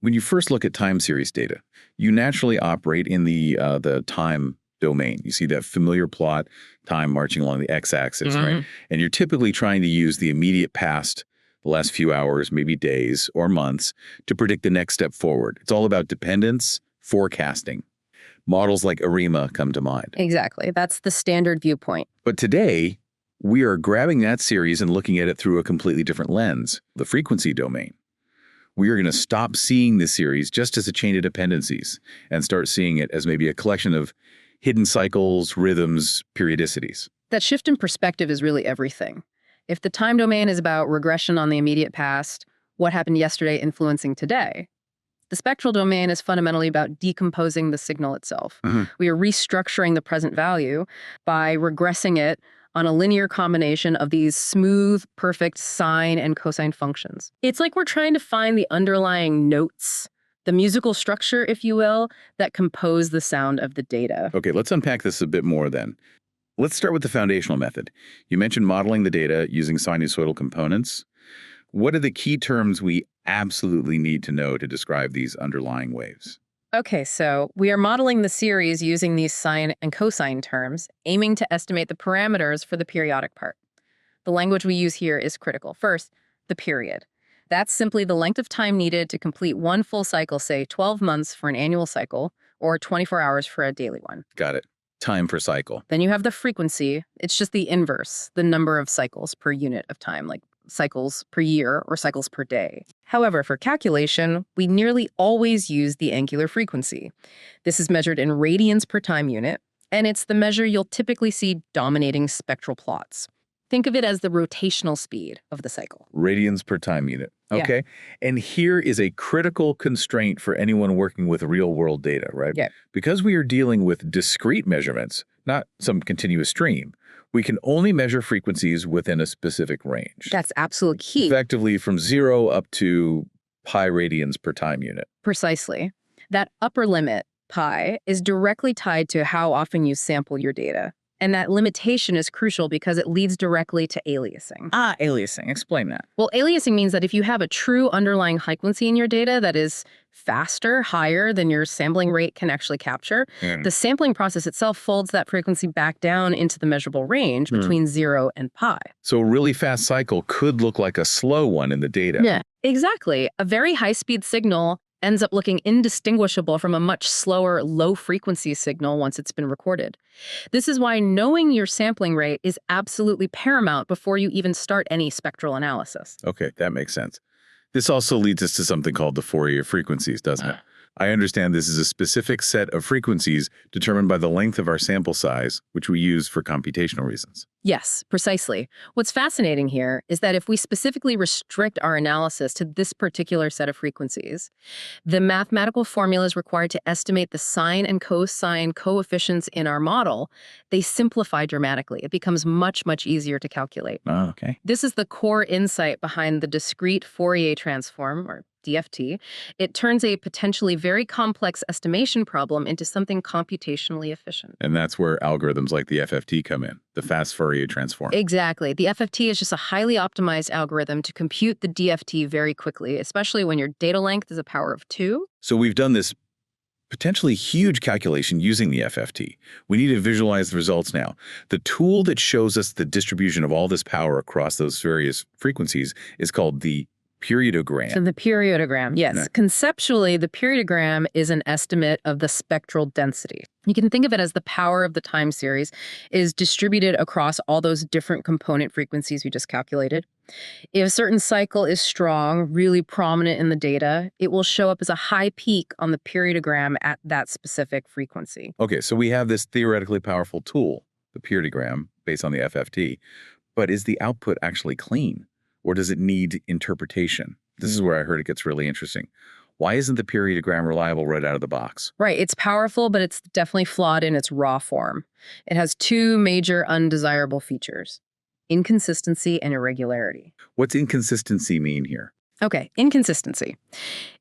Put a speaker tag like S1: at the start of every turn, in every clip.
S1: When you first look at time series data, you naturally operate in the time domain. You see that familiar plot, time marching along the x-axis, right? And you're typically trying to use the immediate past, the last few hours, maybe days or months, to predict the next step forward. It's all about dependence, forecasting. Models like ARIMA come to mind.
S2: Exactly. That's the standard viewpoint.
S1: But today, we are grabbing that series and looking at it through a completely different lens, the frequency domain. We are going to stop seeing this series just as a chain of dependencies and start seeing it as maybe a collection of hidden cycles, rhythms, periodicities.
S2: That shift in perspective is really everything. If the time domain is about regression on the immediate past, what happened yesterday influencing today, the spectral domain is fundamentally about decomposing the signal itself. We are restructuring the present value by regressing it on a linear combination of these smooth, perfect sine and cosine functions. It's like we're trying to find the underlying notes, the musical structure, if you will, that compose the sound of the data.
S1: Okay, let's unpack this a bit more then. Let's start with the foundational method. You mentioned modeling the data using sinusoidal components. What are the key terms we absolutely need to know to describe these underlying waves?
S2: Okay, so we are modeling the series using these sine and cosine terms, aiming to estimate the parameters for the periodic part. The language we use here is critical. First, the period. That's simply the length of time needed to complete one full cycle, say 12 months for an annual cycle, or 24 hours for a daily one.
S1: Got it. Time per cycle.
S2: Then you have the frequency. It's just the inverse, the number of cycles per unit of time, like cycles per year or cycles per day. However, for calculation, we nearly always use the angular frequency. This is measured in radians per time unit, and it's the measure you'll typically see dominating spectral plots. Think of it as the rotational speed of the cycle.
S1: Radians per time unit. Okay. Yeah. And here is a critical constraint for anyone working with real-world data, right?
S2: Yeah.
S1: Because we are dealing with discrete measurements, not some continuous stream, we can only measure frequencies within a specific range.
S2: That's absolute key.
S1: Effectively from 0 up to pi radians per time unit.
S2: Precisely. That upper limit, pi, is directly tied to how often you sample your data. And that limitation is crucial because it leads directly to aliasing.
S3: Aliasing. Explain that.
S2: Well, aliasing means that if you have a true underlying frequency in your data that is faster, higher than your sampling rate can actually capture, the sampling process itself folds that frequency back down into the measurable range between 0 and pi.
S1: So a really fast cycle could look like a slow one in the data.
S2: Yeah, exactly. A very high-speed signal ends up looking indistinguishable from a much slower, low-frequency signal once it's been recorded. This is why knowing your sampling rate is absolutely paramount before you even start any spectral analysis.
S1: Okay, that makes sense. This also leads us to something called the Fourier frequencies, doesn't it? I understand this is a specific set of frequencies determined by the length of our sample size, which we use for computational reasons.
S2: Yes, precisely. What's fascinating here is that if we specifically restrict our analysis to this particular set of frequencies, the mathematical formulas required to estimate the sine and cosine coefficients in our model, they simplify dramatically. It becomes much, much easier to calculate.
S1: Oh, okay.
S2: This is the core insight behind the discrete Fourier transform, or DFT. It turns a potentially very complex estimation problem into something computationally efficient.
S1: And that's where algorithms like the FFT come in, the fast Fourier transform.
S2: Exactly. The FFT is just a highly optimized algorithm to compute the DFT very quickly, especially when your data length is a power of 2.
S1: So we've done this potentially huge calculation using the FFT. We need to visualize the results now. The tool that shows us the distribution of all this power across those various frequencies is called the periodogram.
S2: So the periodogram, yes.
S1: Right.
S2: Conceptually, the periodogram is an estimate of the spectral density. You can think of it as the power of the time series is distributed across all those different component frequencies we just calculated. If a certain cycle is strong, really prominent in the data, it will show up as a high peak on the periodogram at that specific frequency.
S1: Okay, so we have this theoretically powerful tool, the periodogram, based on the FFT, but is the output actually clean? Or does it need interpretation? This is where I heard it gets really interesting. Why isn't the periodogram reliable right out of the box?
S2: Right. It's powerful, but it's definitely flawed in its raw form. It has two major undesirable features: inconsistency and irregularity.
S1: What's inconsistency mean here?
S2: Okay, inconsistency.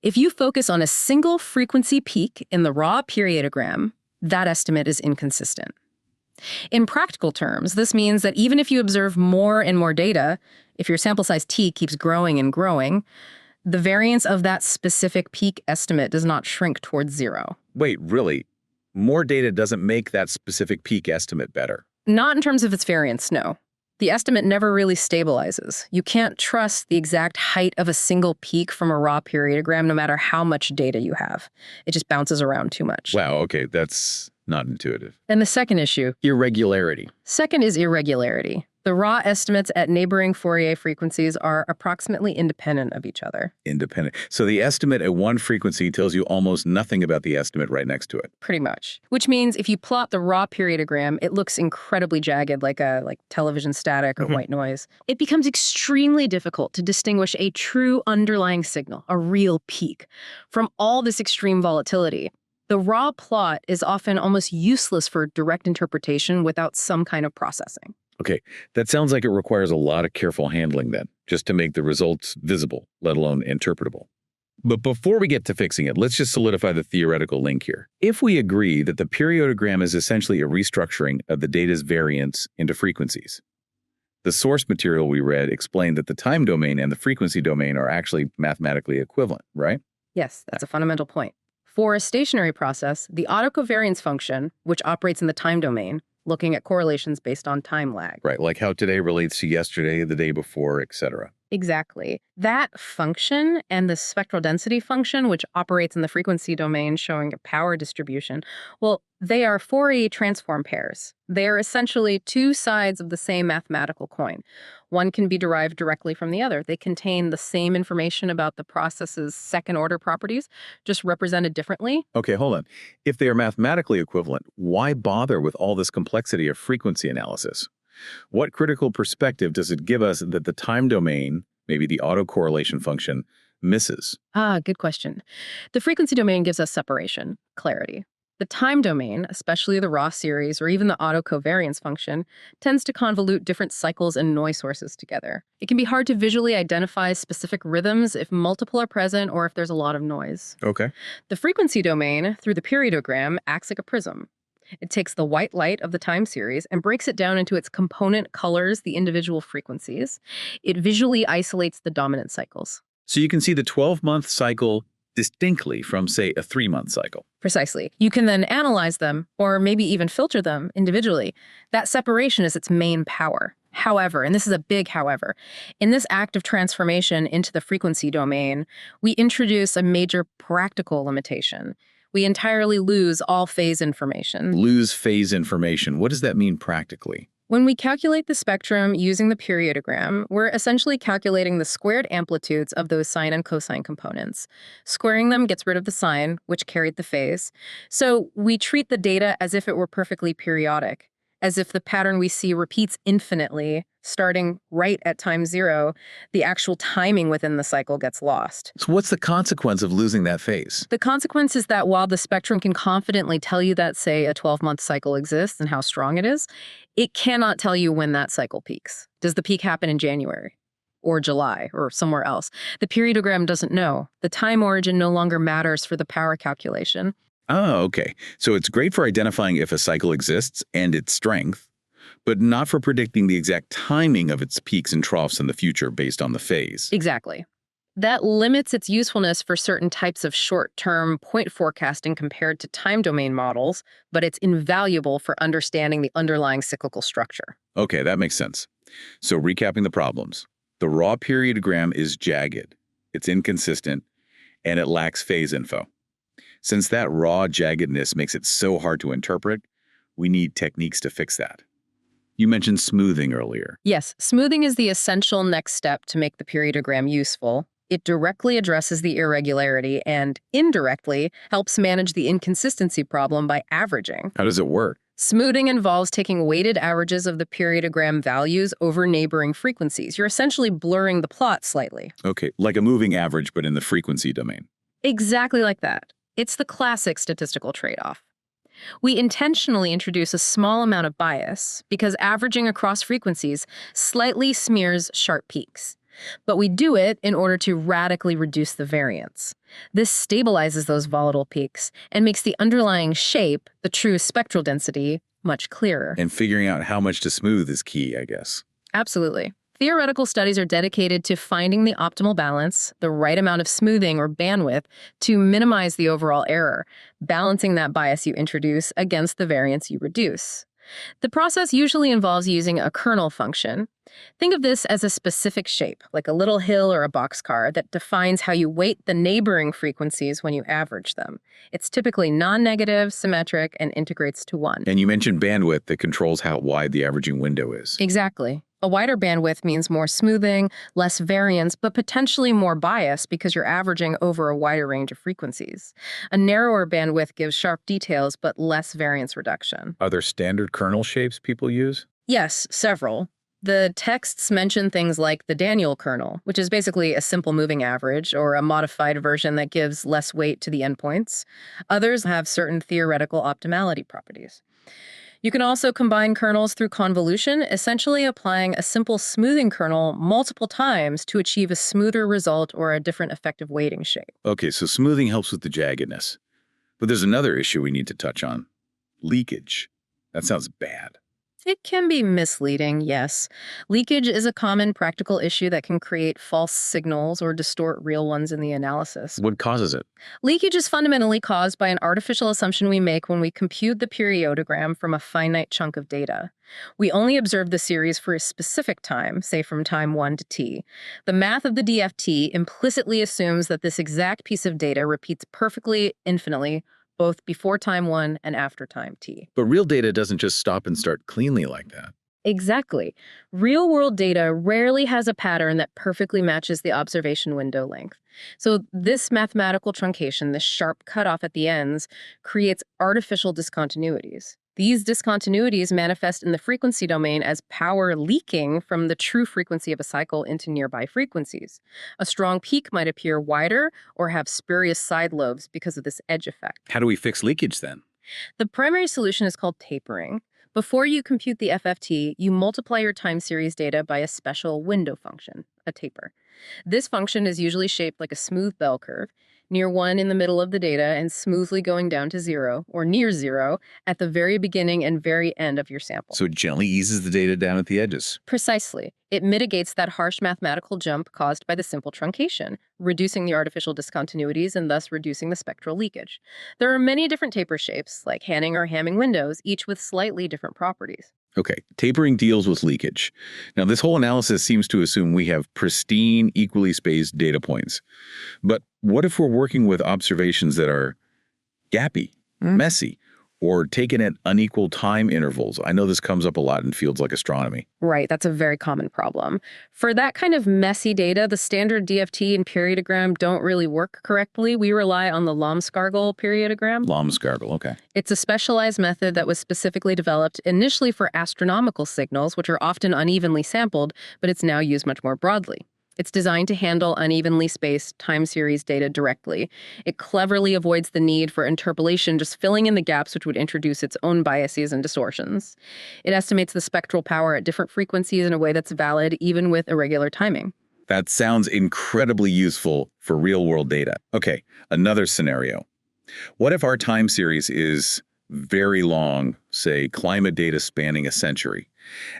S2: If you focus on a single frequency peak in the raw periodogram, that estimate is inconsistent. In practical terms, this means that even if you observe more and more data, if your sample size t keeps growing and growing, The variance of that specific peak estimate does not shrink towards zero.
S1: Wait, really? More data doesn't make that specific peak estimate better?
S2: Not in terms of its variance, no. The estimate never really stabilizes. You can't trust the exact height of a single peak from a raw periodogram no matter how much data you have. It just bounces around too much.
S1: Wow, okay, that's not intuitive.
S2: And the second issue.
S1: Irregularity.
S2: Second is irregularity. The raw estimates at neighboring Fourier frequencies are approximately independent of each other.
S1: Independent. So the estimate at one frequency tells you almost nothing about the estimate right next to it.
S2: Pretty much. Which means if you plot the raw periodogram, it looks incredibly jagged, like television static or white noise. It becomes extremely difficult to distinguish a true underlying signal, a real peak, from all this extreme volatility. The raw plot is often almost useless for direct interpretation without some kind of processing.
S1: Okay, that sounds like it requires a lot of careful handling then, just to make the results visible, let alone interpretable. But before we get to fixing it, let's just solidify the theoretical link here. If we agree that the periodogram is essentially a restructuring of the data's variance into frequencies, the source material we read explained that the time domain and the frequency domain are actually mathematically equivalent, right?
S2: Yes, that's a fundamental point. For a stationary process, the autocovariance function, which operates in the time domain, looking at correlations based on time lag.
S1: Right, like how today relates to yesterday, the day before, etc.
S2: Exactly. That function and the spectral density function, which operates in the frequency domain showing a power distribution, well, they are Fourier transform pairs. They are essentially two sides of the same mathematical coin. One can be derived directly from the other. They contain the same information about the process's second-order properties, just represented differently.
S1: Okay, hold on. If they are mathematically equivalent, why bother with all this complexity of frequency analysis? What critical perspective does it give us that the time domain, maybe the autocorrelation function, misses?
S2: Good question. The frequency domain gives us separation, clarity. The time domain, especially the raw series or even the autocovariance function, tends to convolute different cycles and noise sources together. It can be hard to visually identify specific rhythms if multiple are present or if there's a lot of noise.
S1: Okay.
S2: The frequency domain, through the periodogram, acts like a prism. It takes the white light of the time series and breaks it down into its component colors, the individual frequencies. It visually isolates the dominant cycles.
S1: So you can see the 12-month cycle distinctly from, say, a 3-month cycle.
S2: Precisely. You can then analyze them, or maybe even filter them individually. That separation is its main power. However, and this is a big however, in this act of transformation into the frequency domain, we introduce a major practical limitation. We entirely lose all phase information.
S1: Lose phase information. What does that mean practically?
S2: When we calculate the spectrum using the periodogram, we're essentially calculating the squared amplitudes of those sine and cosine components. Squaring them gets rid of the sine, which carried the phase. So we treat the data as if it were perfectly periodic, as if the pattern we see repeats infinitely, starting right at time zero. The actual timing within the cycle gets lost.
S1: So what's the consequence of losing that phase?
S2: The consequence is that while the spectrum can confidently tell you that, say, a 12-month cycle exists and how strong it is, it cannot tell you when that cycle peaks. Does the peak happen in January or July or somewhere else? The periodogram doesn't know. The time origin no longer matters for the power calculation.
S1: Oh, okay. So it's great for identifying if a cycle exists and its strength, but not for predicting the exact timing of its peaks and troughs in the future based on the phase.
S2: Exactly. That limits its usefulness for certain types of short-term point forecasting compared to time domain models, but it's invaluable for understanding the underlying cyclical structure.
S1: Okay, that makes sense. So recapping the problems. The raw periodogram is jagged, it's inconsistent, and it lacks phase info. Since that raw jaggedness makes it so hard to interpret, we need techniques to fix that. You mentioned smoothing earlier.
S2: Yes, smoothing is the essential next step to make the periodogram useful. It directly addresses the irregularity and indirectly helps manage the inconsistency problem by averaging.
S1: How does it work?
S2: Smoothing involves taking weighted averages of the periodogram values over neighboring frequencies. You're essentially blurring the plot slightly.
S1: Okay, like a moving average, but in the frequency domain.
S2: Exactly like that. It's the classic statistical trade-off. We intentionally introduce a small amount of bias because averaging across frequencies slightly smears sharp peaks. But we do it in order to radically reduce the variance. This stabilizes those volatile peaks and makes the underlying shape, the true spectral density, much clearer.
S1: And figuring out how much to smooth is key, I guess.
S2: Absolutely. Theoretical studies are dedicated to finding the optimal balance, the right amount of smoothing or bandwidth to minimize the overall error, balancing that bias you introduce against the variance you reduce. The process usually involves using a kernel function. Think of this as a specific shape, like a little hill or a boxcar, that defines how you weight the neighboring frequencies when you average them. It's typically non-negative, symmetric, and integrates to 1.
S1: And you mentioned bandwidth that controls how wide the averaging window is.
S2: Exactly. A wider bandwidth means more smoothing, less variance, but potentially more bias because you're averaging over a wider range of frequencies. A narrower bandwidth gives sharp details, but less variance reduction.
S1: Are there standard kernel shapes people use?
S2: Yes, several. The texts mention things like the Daniel kernel, which is basically a simple moving average, or a modified version that gives less weight to the endpoints. Others have certain theoretical optimality properties. You can also combine kernels through convolution, essentially applying a simple smoothing kernel multiple times to achieve a smoother result or a different effective weighting shape.
S1: Okay, so smoothing helps with the jaggedness. But there's another issue we need to touch on. Leakage. That sounds bad.
S2: It can be misleading, yes. Leakage is a common practical issue that can create false signals or distort real ones in the analysis.
S1: What causes it?
S2: Leakage is fundamentally caused by an artificial assumption we make when we compute the periodogram from a finite chunk of data. We only observe the series for a specific time, say from time 1 to t. The math of the DFT implicitly assumes that this exact piece of data repeats perfectly, infinitely, both before time 1 and after time t.
S1: But real data doesn't just stop and start cleanly like that.
S2: Exactly. Real-world data rarely has a pattern that perfectly matches the observation window length. So this mathematical truncation, this sharp cutoff at the ends, creates artificial discontinuities. These discontinuities manifest in the frequency domain as power leaking from the true frequency of a cycle into nearby frequencies. A strong peak might appear wider or have spurious side lobes because of this edge effect.
S1: How do we fix leakage then?
S2: The primary solution is called tapering. Before you compute the FFT, you multiply your time series data by a special window function, a taper. This function is usually shaped like a smooth bell curve, near 1 in the middle of the data and smoothly going down to 0, or near 0, at the very beginning and very end of your sample.
S1: So it gently eases the data down at the edges.
S2: Precisely. It mitigates that harsh mathematical jump caused by the simple truncation, reducing the artificial discontinuities and thus reducing the spectral leakage. There are many different taper shapes, like Hanning or Hamming windows, each with slightly different properties.
S1: Okay, tapering deals with leakage. Now, this whole analysis seems to assume we have pristine, equally spaced data points. But what if we're working with observations that are gappy, messy, or taken at unequal time intervals? I know this comes up a lot in fields like astronomy.
S2: Right, that's a very common problem. For that kind of messy data, the standard DFT and periodogram don't really work correctly. We rely on the Lomb-Scargle periodogram.
S1: Lomb-Scargle, okay.
S2: It's a specialized method that was specifically developed initially for astronomical signals, which are often unevenly sampled, but it's now used much more broadly. It's designed to handle unevenly spaced time series data directly. It cleverly avoids the need for interpolation, just filling in the gaps which would introduce its own biases and distortions. It estimates the spectral power at different frequencies in a way that's valid even with irregular timing.
S1: That sounds incredibly useful for real-world data. Okay, another scenario. What if our time series is very long, say climate data spanning a century,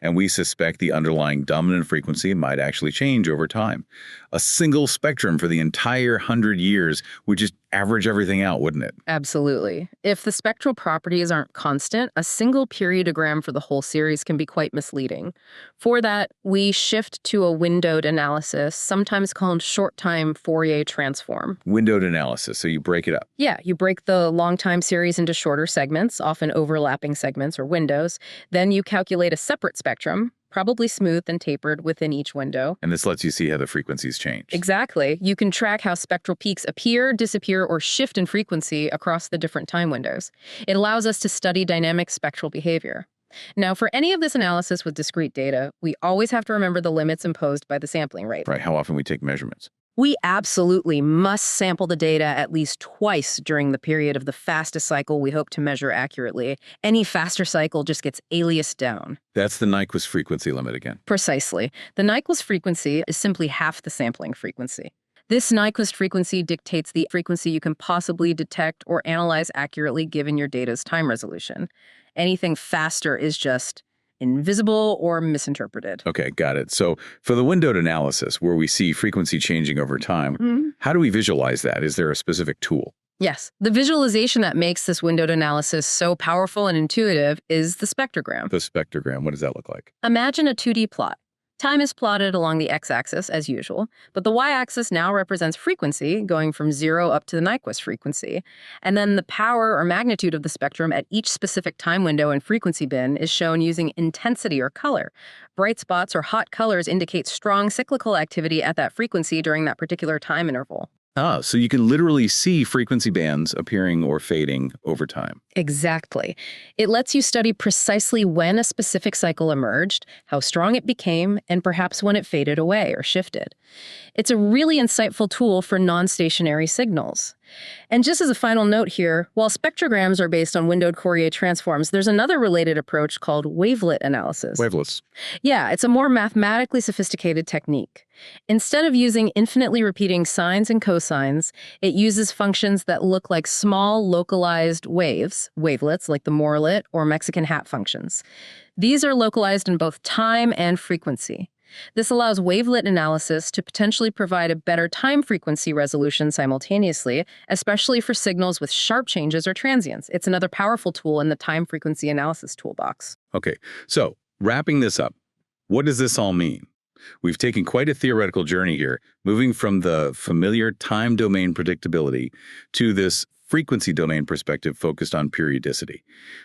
S1: and we suspect the underlying dominant frequency might actually change over time? A single spectrum for the entire 100 years would just average everything out, wouldn't it?
S2: Absolutely. If the spectral properties aren't constant, a single periodogram for the whole series can be quite misleading. For that, we shift to a windowed analysis, sometimes called short-time Fourier transform.
S1: Windowed analysis, so you break it up.
S2: Yeah, you break the long-time series into shorter segments, often overlapping segments or windows. Then you calculate a separate spectrum, probably smoothed and tapered within each window.
S1: And this lets you see how the frequencies change.
S2: Exactly. You can track how spectral peaks appear, disappear, or shift in frequency across the different time windows. It allows us to study dynamic spectral behavior. Now, for any of this analysis with discrete data, we always have to remember the limits imposed by the sampling rate.
S1: Right, how often we take measurements.
S2: We absolutely must sample the data at least twice during the period of the fastest cycle we hope to measure accurately. Any faster cycle just gets aliased down.
S1: That's the Nyquist frequency limit again.
S2: Precisely. The Nyquist frequency is simply half the sampling frequency. This Nyquist frequency dictates the frequency you can possibly detect or analyze accurately given your data's time resolution. Anything faster is just invisible or misinterpreted.
S1: Okay, got it. So for the windowed analysis, where we see frequency changing over time, how do we visualize that? Is there a specific tool?
S2: Yes, the visualization that makes this windowed analysis so powerful and intuitive is the spectrogram.
S1: The spectrogram, what does that look like?
S2: Imagine a 2D plot. Time is plotted along the x-axis, as usual, but the y-axis now represents frequency, going from 0 up to the Nyquist frequency. And then the power or magnitude of the spectrum at each specific time window and frequency bin is shown using intensity or color. Bright spots or hot colors indicate strong cyclical activity at that frequency during that particular time interval.
S1: Ah, so you can literally see frequency bands appearing or fading over time.
S2: Exactly. It lets you study precisely when a specific cycle emerged, how strong it became, and perhaps when it faded away or shifted. It's a really insightful tool for non-stationary signals. And just as a final note here, while spectrograms are based on windowed Fourier transforms, there's another related approach called wavelet analysis.
S1: Wavelets.
S2: Yeah, it's a more mathematically sophisticated technique. Instead of using infinitely repeating sines and cosines, it uses functions that look like small localized waves, wavelets like the Morlet or Mexican hat functions. These are localized in both time and frequency. This allows wavelet analysis to potentially provide a better time-frequency resolution simultaneously, especially for signals with sharp changes or transients. It's another powerful tool in the time-frequency analysis toolbox.
S1: Okay, so wrapping this up, what does this all mean? We've taken quite a theoretical journey here, moving from the familiar time domain predictability to this frequency domain perspective focused on periodicity.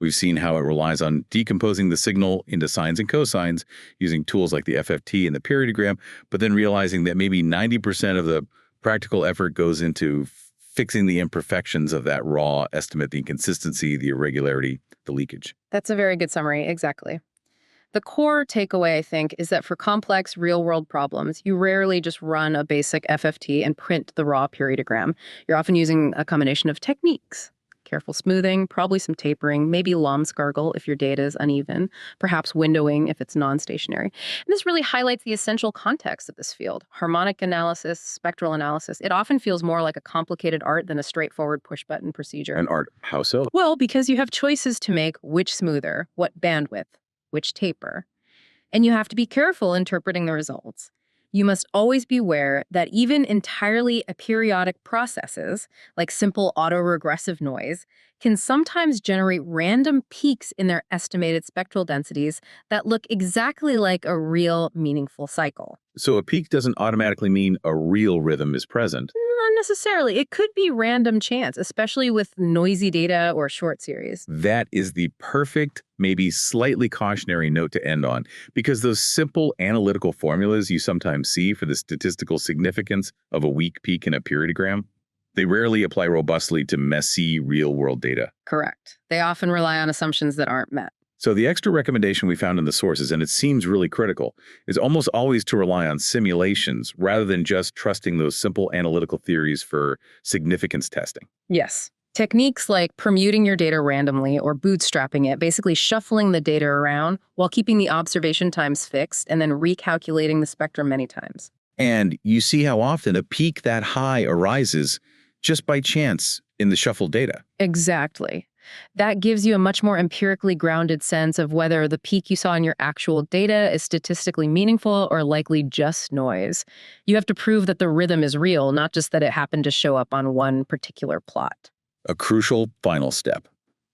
S1: We've seen how it relies on decomposing the signal into sines and cosines using tools like the FFT and the periodogram, but then realizing that maybe 90% of the practical effort goes into fixing the imperfections of that raw estimate, the inconsistency, the irregularity, the leakage.
S2: That's a very good summary, exactly. The core takeaway, I think, is that for complex real-world problems, you rarely just run a basic FFT and print the raw periodogram. You're often using a combination of techniques. Careful smoothing, probably some tapering, maybe Lomb-Scargle if your data is uneven, perhaps windowing if it's non-stationary. And this really highlights the essential context of this field. Harmonic analysis, spectral analysis, it often feels more like a complicated art than a straightforward push-button procedure.
S1: An art, how so?
S2: Well, because you have choices to make which smoother, what bandwidth, which taper. And you have to be careful interpreting the results. You must always be aware that even entirely aperiodic processes, like simple autoregressive noise, can sometimes generate random peaks in their estimated spectral densities that look exactly like a real, meaningful cycle.
S1: So a peak doesn't automatically mean a real rhythm is present.
S2: Not necessarily. It could be random chance, especially with noisy data or short series.
S1: That is the perfect, maybe slightly cautionary note to end on, because those simple analytical formulas you sometimes see for the statistical significance of a weak peak in a periodogram, they rarely apply robustly to messy real-world data.
S2: Correct. They often rely on assumptions that aren't met.
S1: So the extra recommendation we found in the sources, and it seems really critical, is almost always to rely on simulations rather than just trusting those simple analytical theories for significance testing.
S2: Yes. Techniques like permuting your data randomly or bootstrapping it, basically shuffling the data around while keeping the observation times fixed and then recalculating the spectrum many times.
S1: And you see how often a peak that high arises just by chance in the shuffled data.
S2: Exactly. That gives you a much more empirically grounded sense of whether the peak you saw in your actual data is statistically meaningful or likely just noise. You have to prove that the rhythm is real, not just that it happened to show up on one particular plot.
S1: A crucial final step.